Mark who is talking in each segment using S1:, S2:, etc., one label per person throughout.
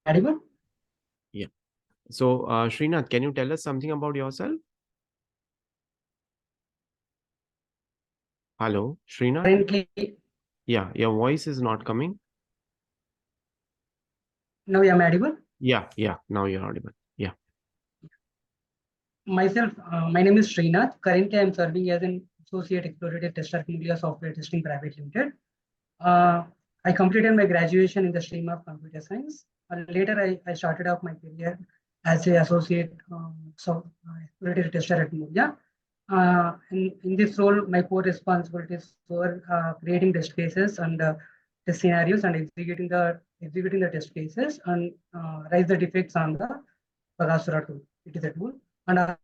S1: audible?
S2: Yeah. So, Srinath, can you tell us something about yourself? Hello, Srinath?
S1: Currently,
S2: Yeah, your voice is not coming.
S1: now I am audible.
S2: Yeah, now you're audible. Yeah.
S1: Myself, my name is Srinath. Currently, I am serving as an associate exploratory tester at India Software Testing Private Limited. I completed my graduation in the stream of computer science. Later, I started off my career as an associate exploratory tester at India. In this role, my core responsibilities were creating test cases and test scenarios and executing the test cases and raise the defects on the Pagasura tool. It is a tool, and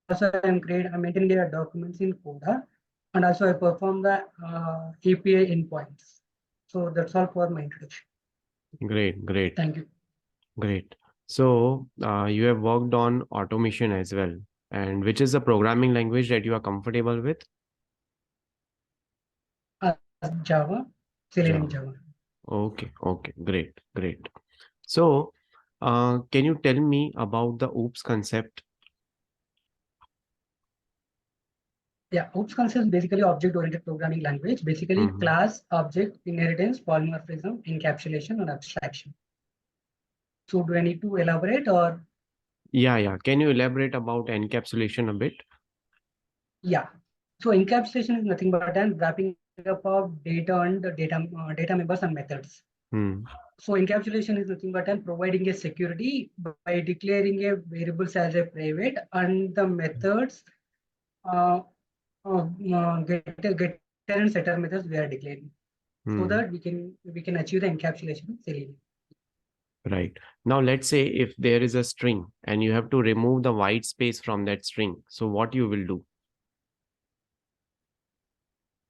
S1: also I'm maintaining the documents in Coda, and also I perform the API endpoints. So that's all for my introduction.
S2: Great.
S1: Thank you.
S2: Great. So, you have worked on automation as well. And which is the programming language that you are comfortable with?
S1: Java, Selenium
S2: Java.
S1: Java.
S2: Okay, great. So, can you tell me about the OOPS concept?
S1: Yeah, OOPS concept is basically object-oriented programming language. Basically, class, object, inheritance, polymorphism, encapsulation, and abstraction. So, do I need to elaborate or?
S2: Yeah. Can you elaborate about encapsulation a bit?
S1: Yeah. So, encapsulation is nothing but an wrapping up of data and data members and methods. So, encapsulation is nothing but an providing a security by declaring a variables as a private and the methods getter and setter methods we are declaring, so that we can achieve the encapsulation of Selenium.
S2: Right. Now, let's say if there is a string and you have to remove the white space from that string. So what you will do?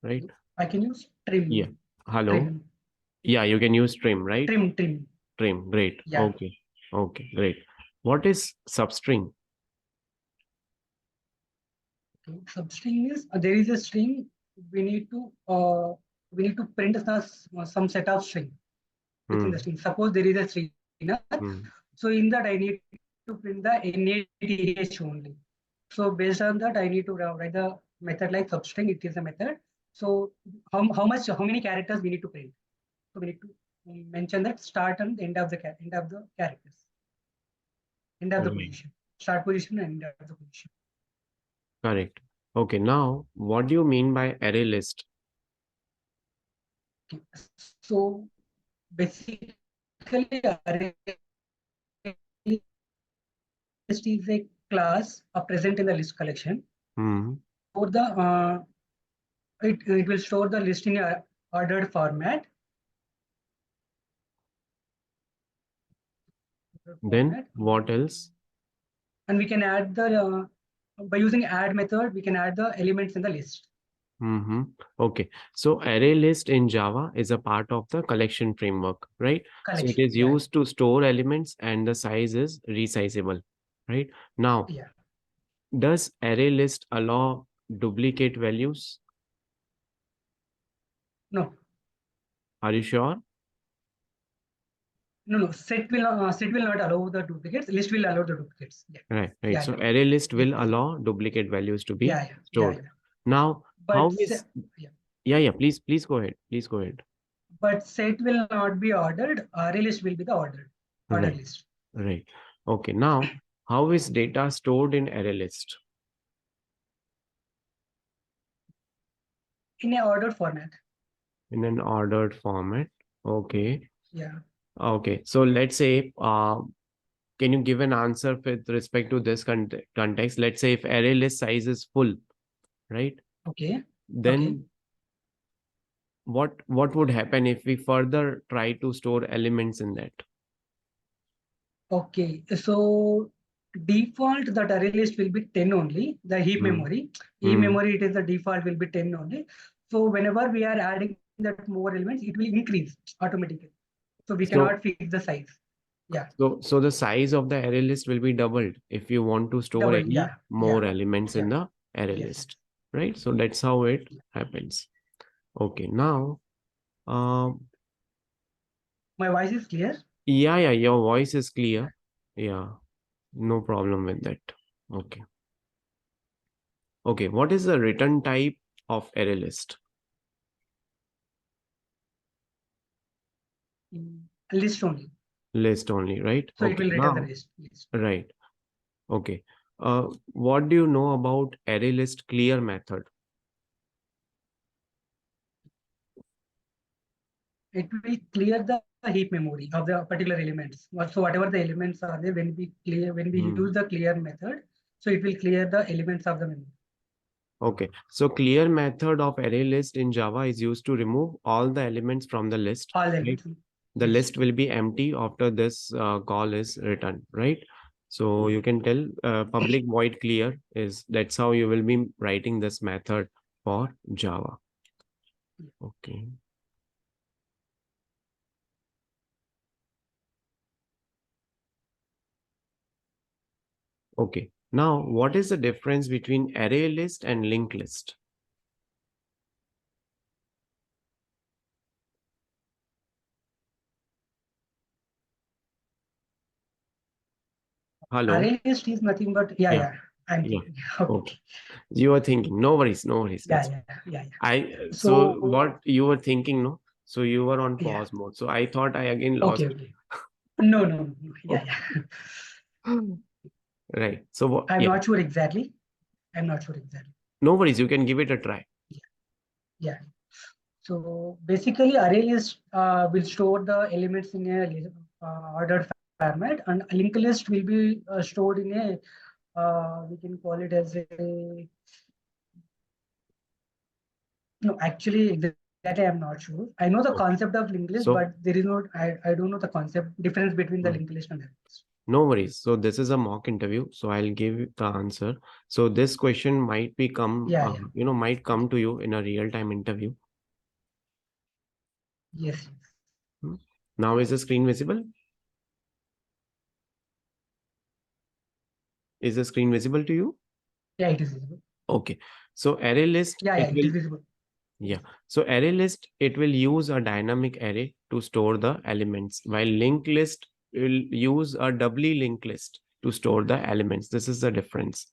S2: Right.
S1: I can use trim.
S2: Yeah. Hello.
S1: Trim.
S2: Yeah, you can use trim, right?
S1: Trim.
S2: Great.
S1: Yeah.
S2: Okay, great. What is substring?
S1: Substring is there is a string. We need to print some set of string within the string. Suppose there is a string. So in that I need to print the NATH only. So based on that, I need to write the method like substring. It is a method. So how many characters we need to print? So we need to mention that start and end of the characters, end of the position, start position and end of the position.
S2: Correct. Okay. Now, what do you mean by array list?
S1: Okay. So basically, array list is a class present in the list collection. For the it will store the list in a ordered format.
S2: Then what else?
S1: And we can add the by using add method, we can add the elements in the list.
S2: Okay. So array list in Java is a part of the collection framework, right? So it is used to store elements and the size is resizable, right? Now, does array list allow duplicate values?
S1: No.
S2: Are you sure?
S1: No. Set will not allow the duplicates. List will allow the duplicates. Yeah.
S2: Right. So array list will allow duplicate values to be stored. Now,
S1: but
S2: how is? Please go ahead.
S1: But set will not be ordered. Array list will be the ordered list.
S2: Right. Okay. Now, how is data stored in array list?
S1: In an ordered format.
S2: In an ordered format. Okay.
S1: Yeah.
S2: Okay. So let's say, can you give an answer with respect to this context? Let's say if array list size is full, right?
S1: Okay.
S2: Then what would happen if we further try to store elements in that?
S1: Okay. So default that array list will be 10 only, the heap memory. Heap memory, it is the default will be 10 only. So whenever we are adding that more elements, it will increase automatically. So we cannot fix the size. Yeah.
S2: So the size of the array list will be doubled if you want to store any more elements in the array list, right? So that's how it happens. Okay. Now,
S1: my voice is clear?
S2: Yeah, your voice is clear. Yeah, no problem with that. Okay. Okay, what is the return type of array list?
S1: List only.
S2: List only, right?
S1: So it
S2: Okay,
S1: will return the
S2: now,
S1: list. Yes.
S2: right. Okay. What do you know about array list clear method?
S1: It will clear the heap memory of the particular elements. So whatever the elements are there, when we
S2: Hmm.
S1: use the clear method, so it will clear the elements of the memory.
S2: Okay, so clear method of array list in Java is used to remove all the elements from the list,
S1: All the
S2: right?
S1: elements.
S2: The
S1: Yes.
S2: list will be empty after this call is returned, right? So you can tell public void clear is that's how you will be writing this method for Java. Okay. Okay. Now, what is the difference between array list and linked list? Hello.
S1: ArrayList is nothing but
S2: Yeah.
S1: I'm
S2: Yeah.
S1: thinking. Okay.
S2: Okay. You are thinking. No worries. No worries.
S1: Yeah,
S2: That's
S1: yeah, yeah, yeah.
S2: so
S1: So
S2: what you were thinking, no? So you were on
S1: yeah.
S2: pause mode. So I thought I again
S1: Okay,
S2: lost you.
S1: okay. No, no, no. Yeah,
S2: Okay.
S1: yeah.
S2: Right. So what?
S1: I'm
S2: Yeah.
S1: not sure exactly. I'm not sure exactly.
S2: No worries. You can give it a try.
S1: Yeah, yeah. So basically, ArrayList will store the elements in a ordered format, and a linked list will be stored in a we can call it as a no. Actually, exactly, I'm not sure. I know the
S2: Okay.
S1: concept of linked list,
S2: So
S1: but there is no. I don't know the concept difference between the
S2: hmm,
S1: linked list and ArrayList.
S2: no worries. So this is a mock interview. So I'll give you the answer. So this question might become,
S1: Yeah, yeah.
S2: might come to you in a real time interview.
S1: Yes, yes.
S2: Hmm. Now is the screen visible? Is the screen visible to you?
S1: Yeah, it is visible.
S2: Okay. So array list,
S1: Yeah,
S2: it
S1: yeah, it
S2: will,
S1: is visible.
S2: yeah. So array list, it will use a dynamic array to store the elements, while linked list will use a doubly linked list to store the elements. This is the difference,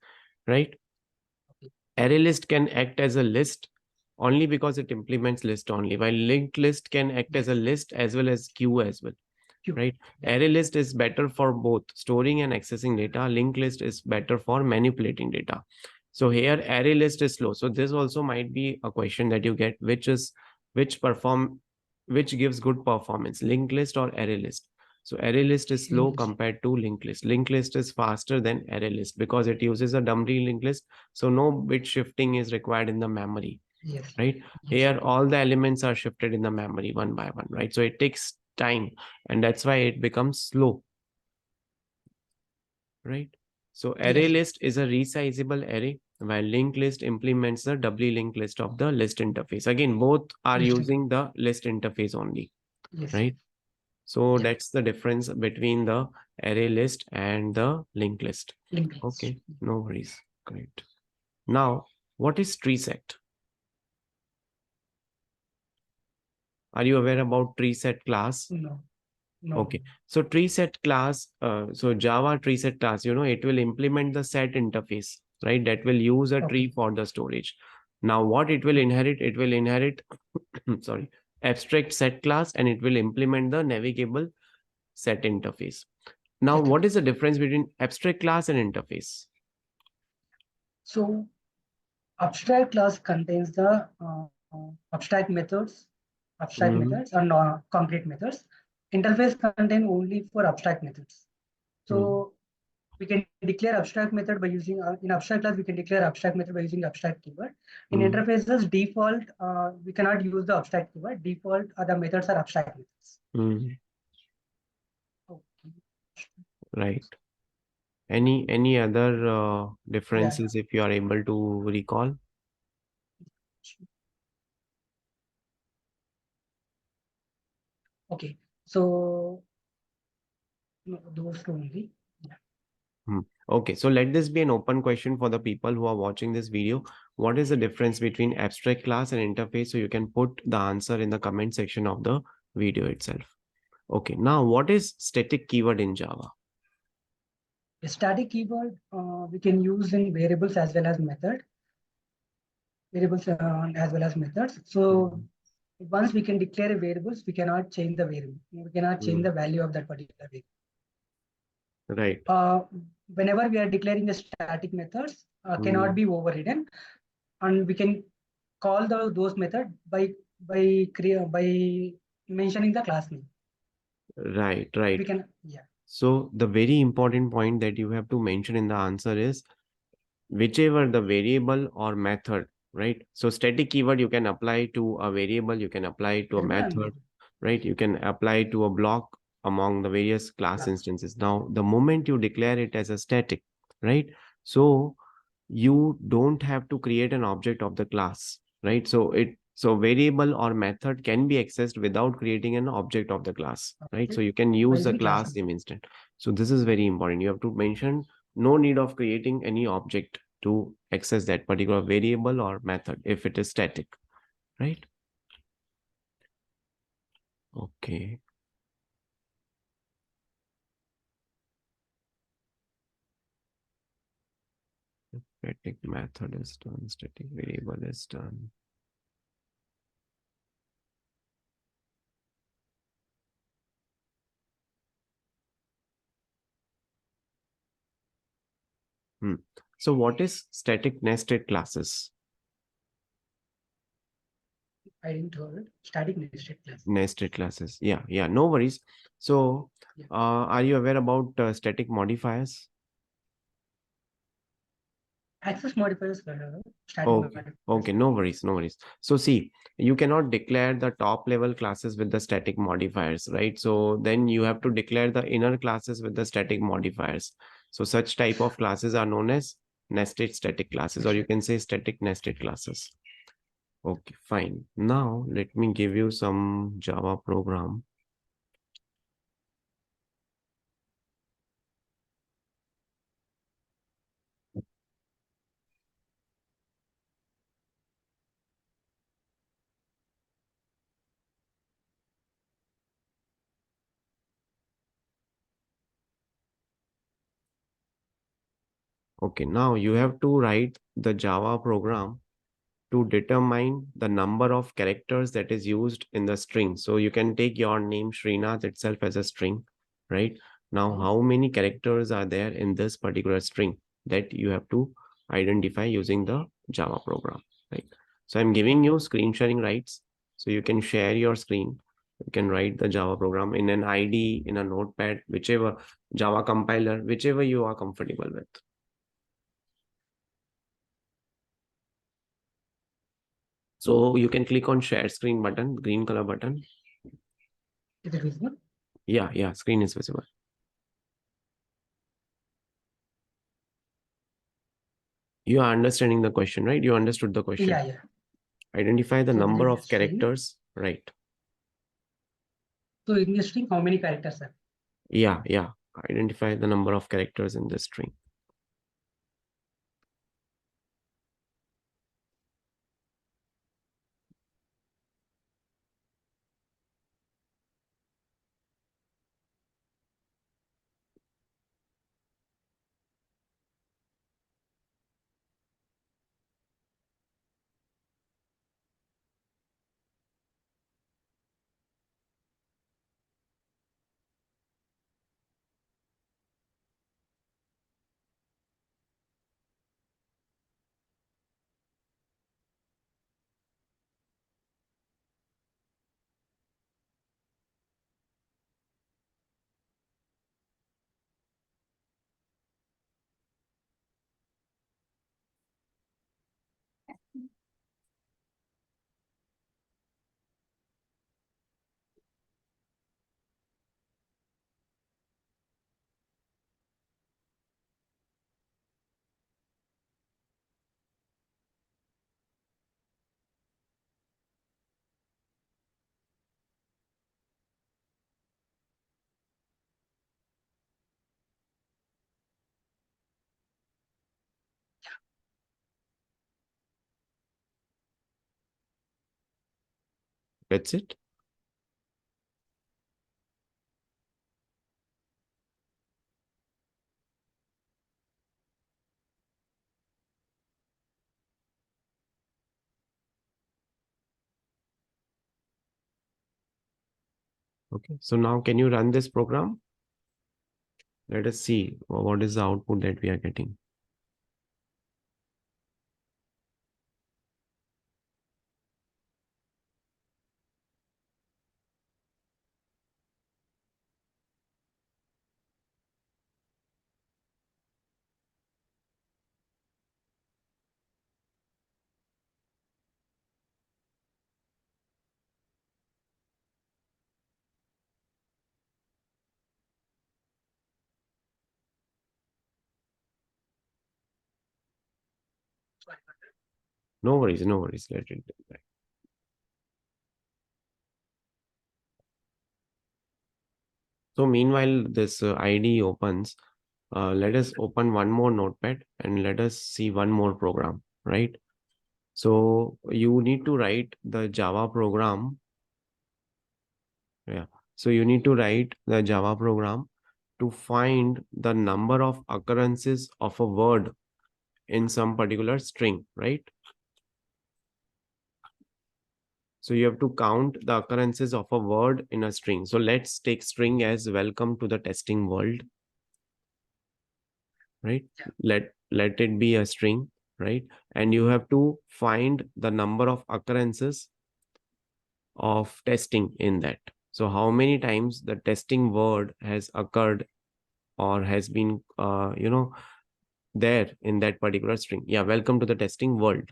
S2: right?
S1: Okay.
S2: Array list can act as a list only because it implements list only, while linked list can act as a
S1: Yes.
S2: list as well as queue as well,
S1: Q.
S2: right?
S1: Yeah.
S2: Array list is better for both storing and accessing data. Linked list is better for manipulating data. So here array list is slow. So this also might be a question that you get, which perform which gives good performance, linked list or array list. So array list is slow
S1: Linked list.
S2: compared to linked list. Linked list is faster than array list because it uses a dumpty linked list. So no bit shifting is required in the memory,
S1: Yes.
S2: right?
S1: Yes.
S2: Here, all the elements are shifted in the memory one by one, right? So it takes time and that's why it becomes slow, right? So array
S1: Yes.
S2: list is a resizable array, while linked list implements the doubly linked list of the list interface. Again, both are
S1: Listing.
S2: using the list interface only,
S1: Yes.
S2: right? So
S1: Yeah.
S2: that's the difference between the array list and the linked list.
S1: Linked list.
S2: Okay, no worries. Great. Now, what is tree set? Are you aware about tree set class?
S1: No. No.
S2: Okay, so tree set class, so Java tree set class, it will implement the set interface, right? That will use a tree
S1: Okay.
S2: for the storage. Now, what it will inherit? It will inherit, sorry, abstract set class, and it will implement the navigable set interface. Now,
S1: Set.
S2: what is the difference between abstract class and interface?
S1: So abstract class contains the abstract methods,
S2: Mm,
S1: and concrete methods. Interface contain only for abstract methods.
S2: mm,
S1: So we can declare abstract method by using in abstract class we can declare abstract method by using abstract keyword. In
S2: mm,
S1: interfaces default we cannot use the abstract keyword. Default the methods are abstract methods.
S2: mm,
S1: Okay.
S2: right. Any other
S1: Yeah, yeah.
S2: differences if you are able to recall?
S1: Okay. So no, those two only. Yeah.
S2: Hmm. Okay, so let this be an open question for the people who are watching this video. What is the difference between abstract class and interface? So you can put the answer in the comment section of the video itself. Okay, now what is static keyword in Java?
S1: A static keyword we can use in variables as well as methods. So once we can declare a variables, we cannot change the variable. We cannot change the value of that particular variable.
S2: Right.
S1: Whenever we are declaring the static methods, cannot be overridden, and we can call those method by mentioning the class name.
S2: Right.
S1: We can, yeah.
S2: So the very important point that you have to mention in the answer is whichever the variable or method, right? So static keyword you can apply to a variable, you can apply to a method, right? You can apply to a block among the various class instances. Now, the moment you declare it as a static, right? So you don't have to create an object of the class, right? So variable or method can be accessed without creating an object of the class, right? So you can use the class name instant. So this is very important. You have to mention no need of creating any object to access that particular variable or method if it is static, right? Okay. Static method is done, static variable is done. So what is static nested classes?
S1: I didn't heard static nested classes.
S2: Nested classes. Yeah, no worries. So, are you aware about static modifiers?
S1: Access modifiers for static modifiers.
S2: Okay, no worries. So see, you cannot declare the top level classes with the static modifiers, right? So then you have to declare the inner classes with the static modifiers. So such type of classes are known as nested static classes, or you can say static nested classes. Okay, fine. Now let me give you some Java program. Okay, now you have to write the Java program to determine the number of characters that is used in the string. So you can take your name Srinath itself as a string, right? Now, how many characters are there in this particular string that you have to identify using the Java program, right? So I'm giving you screen sharing rights. So you can share your screen. You can write the Java program in an IDE, in a notepad, whichever Java compiler, whichever you are comfortable with. So you can click on share screen button, green color button.
S1: Is it visible?
S2: Yeah, screen is visible. You are understanding the question, right? You understood the question.
S1: Yeah.
S2: Identify the
S1: So
S2: number
S1: within
S2: of
S1: the string,
S2: characters, right?
S1: So in the string, how many characters are?
S2: Yeah. Identify the number of characters in this string. That's it. Okay, so now can you run this program? Let us see what is the output that we are getting. No worries, no worries. Let it do that. So meanwhile, this ID opens. Let us open one more notepad and let us see one more program, right? So you need to write the Java program. Yeah. So you need to write the Java program to find the number of occurrences of a word in some particular string, right? So you have to count the occurrences of a word in a string. So let's take string as welcome to the testing world, right? Let it be a string, right? And you have to find the number of occurrences of testing in that. So how many times the testing word has occurred or has been there in that particular string. Yeah, welcome to the testing world,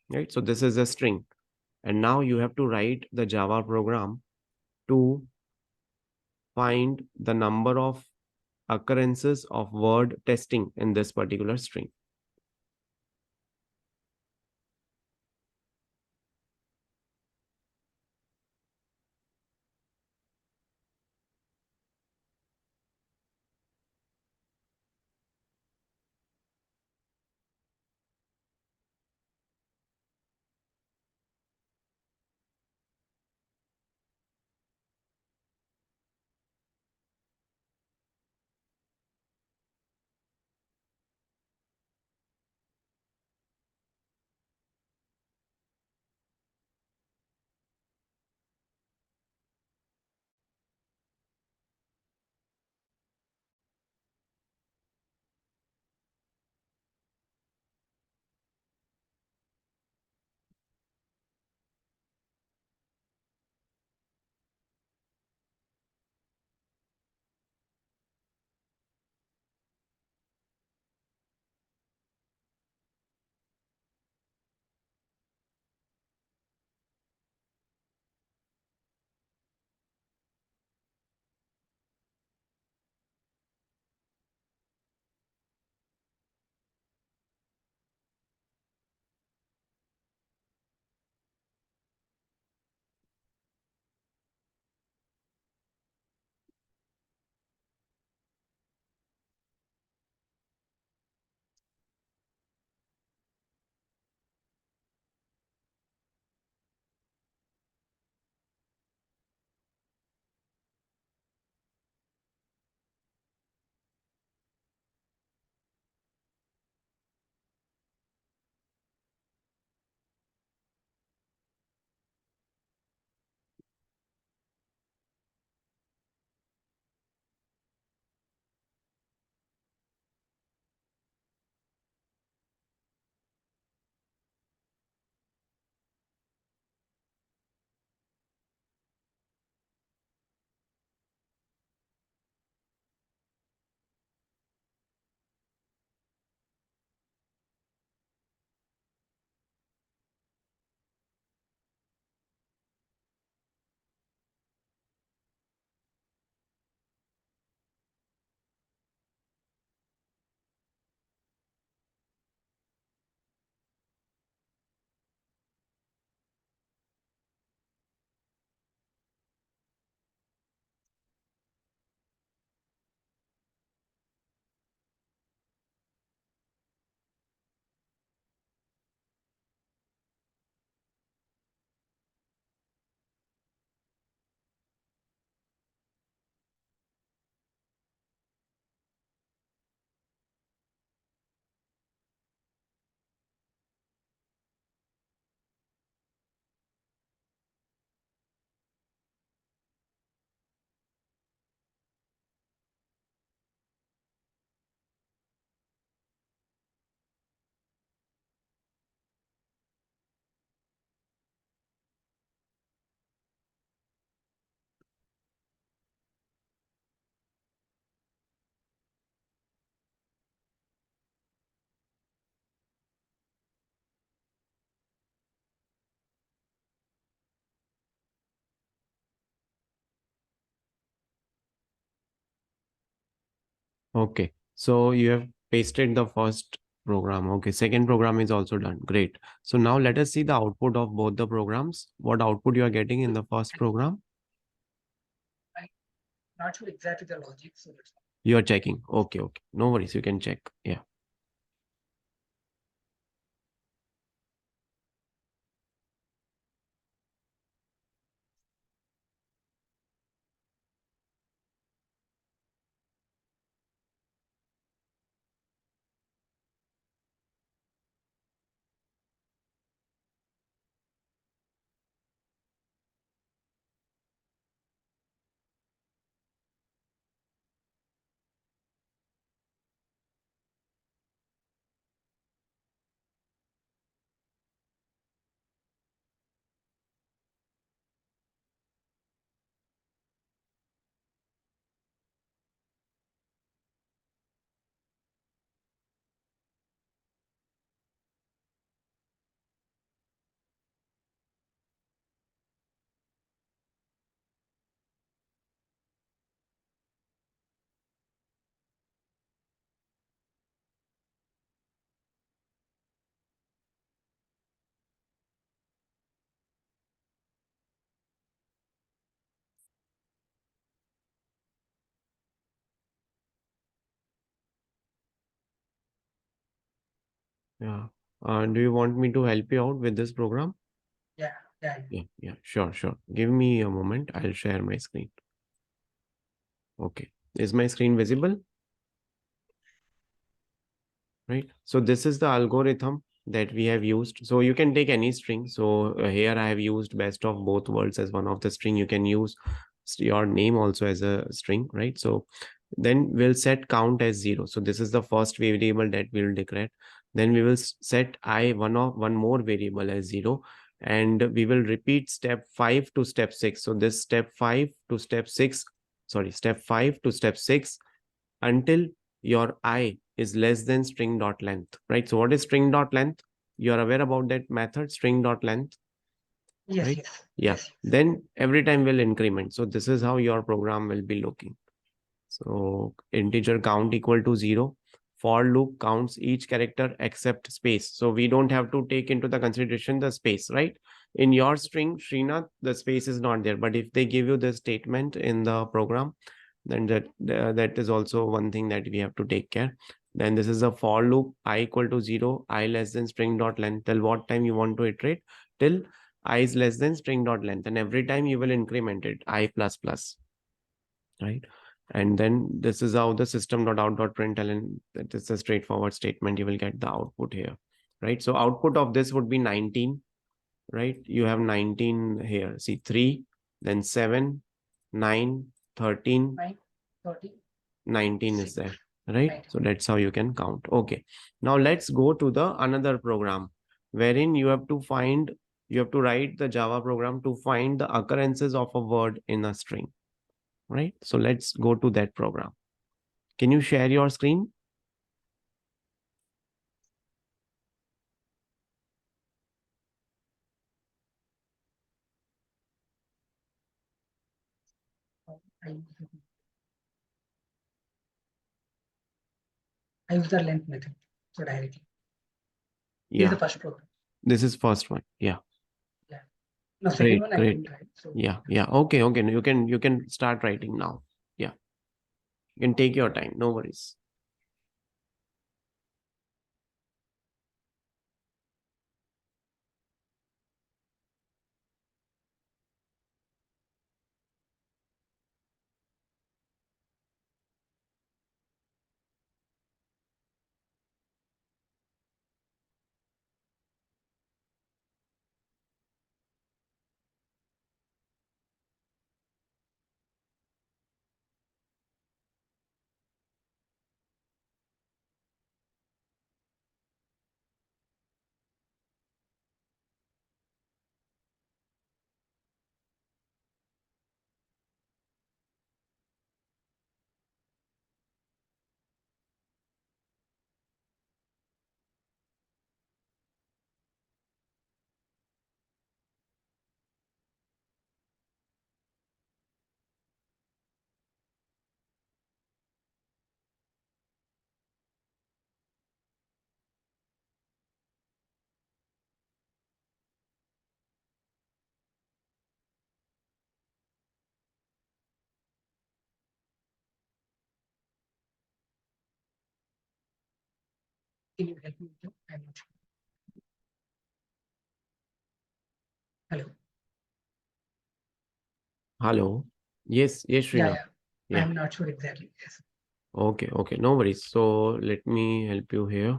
S2: right? So this is a string, and now you have to write the Java program to find the number of occurrences of word testing in this particular string. Okay. So you have pasted the first program. Okay. Second program is also done. Great. So now let us see the output of both the programs. What output you are getting in the first program?
S1: I'm not sure exactly the logic, so that's why.
S2: You are checking. Okay. Okay. No worries. You can check. Yeah. Yeah. Do you want me to help you out with this program?
S1: Yeah, yeah.
S2: Yeah. Yeah. Sure. Sure. Give me a moment. I'll share my screen. Okay. Is my screen visible? Right. So this is the algorithm that we have used. So you can take any string. So here I have used best of both worlds as one of the string. You can use your name also as a string, right? So then we'll set count as 0. So this is the first variable that we'll declare. Then we will set one more variable as 0, and we will repeat step 5 to step 6. So this step 5 to step 6, sorry, step 5 to step 6 until your I is less than string dot length, right? So what is string dot length? You are aware about that method, string dot length,
S1: Yes,
S2: right?
S1: yes,
S2: Yeah.
S1: yes, yes.
S2: Then every time will increment. So this is how your program will be looking. So integer count equal to 0. For loop counts each character except space. So we don't have to take into the consideration the space, right? In your string, Srinath, the space is not there. But if they give you the statement in the program, then that is also one thing that we have to take care. Then this is a for loop, I equal to 0, I less than string dot length. Till what time you want to iterate? Till I is less than string dot length. And every time you will increment it, I plus plus, right? And then this is how the system.out.println, that is a straightforward statement. You will get the output here, right? So output of this would be 19, right? You have 19 here. See, 3, then 7, 9, 13,
S1: 9, 30,
S2: 19 is
S1: 6,
S2: there, right?
S1: 9.
S2: So that's how you can count. Okay. Now let's go to the another program wherein you have to find, you have to write the Java program to find the occurrences of a word in a string, right? So let's go to that program. Can you share your screen?
S1: I, I use the length method. So directly. This is the
S2: Yeah,
S1: first program.
S2: this is first one. Yeah,
S1: Yeah. No, second
S2: great,
S1: one I
S2: great.
S1: didn't write. So
S2: Yeah, yeah. Okay, okay. No, you can start writing now. Yeah, you can take your time. No worries.
S1: Can you help me with that? I'm not sure. Hello.
S2: Hello. Yes,
S1: Yeah,
S2: Srinath.
S1: yeah.
S2: Yeah.
S1: I'm not sure exactly. Yes.
S2: Okay, no worries. So let me help you here.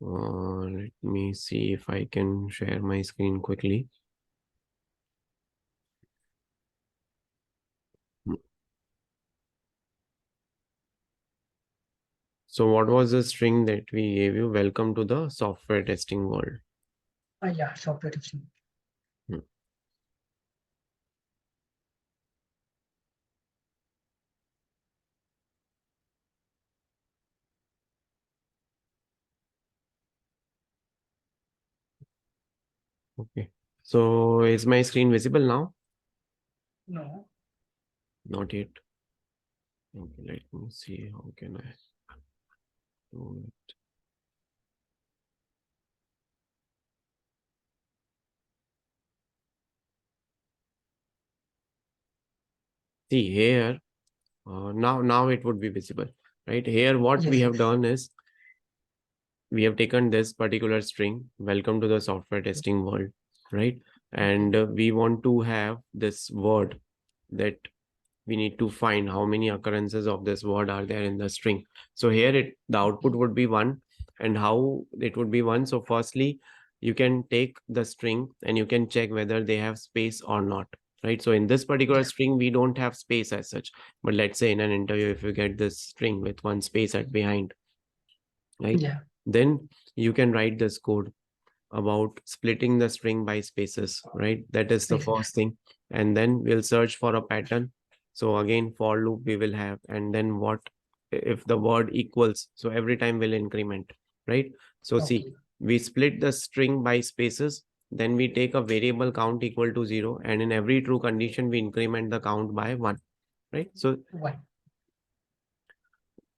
S2: Let me see if I can share my screen quickly. So what was the string that we gave you? Welcome to the software testing world.
S1: Yeah, software testing.
S2: Hmm. Okay. So is my screen visible now?
S1: No.
S2: Not yet. Okay, let me see how can I do it. See here, now it would be visible, right? Here, what we
S1: Yes,
S2: have
S1: yes.
S2: done is we have taken this particular string, welcome to the software testing world, right? And we want to have this word that we need to find how many occurrences of this word are there in the string. So here the output would be 1, and how it would be 1. So firstly, you can take the string and you can check whether they have space or not, right? So in this particular
S1: Yeah.
S2: string, we don't have space as such, but let's say in an interview, if you get this string with 1 space at behind, right?
S1: Yeah.
S2: Then you can write this code about splitting the string by spaces, right? That is the
S1: Space. Yeah.
S2: first thing. And then we'll search for a pattern. So again, for loop we will have, and then what if the word equals? So every time we'll increment, right? So see,
S1: Okay.
S2: we split the string by spaces, then we take a variable count equal to 0, and in every true condition, we increment the count by 1, right? So
S1: 1.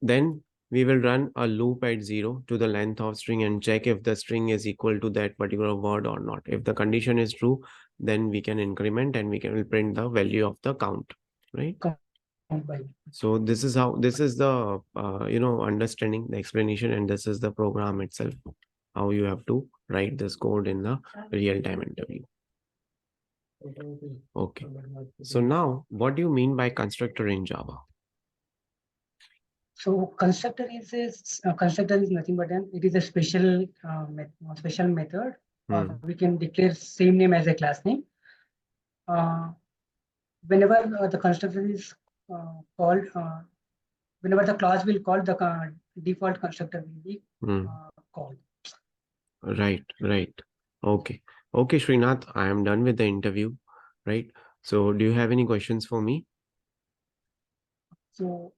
S2: then we will run a loop at 0 to the length of string and check if the string is equal to that particular word or not. If the condition is true, then we can increment and we can print the value of the count, right?
S1: Count by.
S2: So this is how, this is the, understanding, the explanation, and this is the program itself, how you have to write this code in the real-time interview. Okay. So now, what do you mean by constructor in Java?
S1: So constructor is nothing but it is a special special method. We can declare same name as a class name. Whenever the constructor is called, whenever the class will call, the default constructor will be called.
S2: Right. Okay, Srinath, I am done with the interview, right? So do you have any questions for me?
S1: So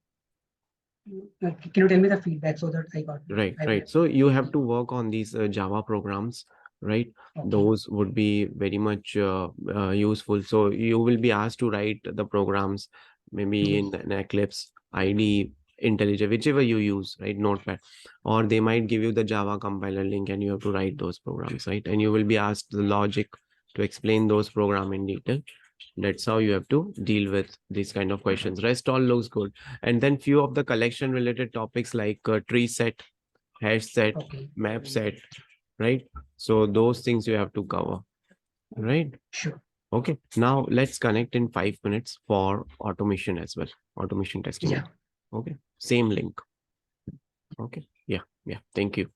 S1: can you tell me the feedback so that I got
S2: Right. So you have to work on these Java programs, right?
S1: Okay.
S2: Those would be very much useful. So you will be asked to write the programs, maybe in Eclipse, IDE, IntelliJ, whichever you use, right? Notepad, or they might give you the Java compiler link and you have to write those programs, right? And you will be asked the logic to explain those program in detail. That's how you have to deal with these kind of questions. Rest all looks good. And then few of the collection related topics like tree set, hash set, map set, right? So those things you have to cover, right?
S1: Sure.
S2: Okay. Now let's connect in 5 minutes for automation as well. Automation testing.
S1: Yeah.
S2: Okay. Same link. Okay. Yeah. Thank you.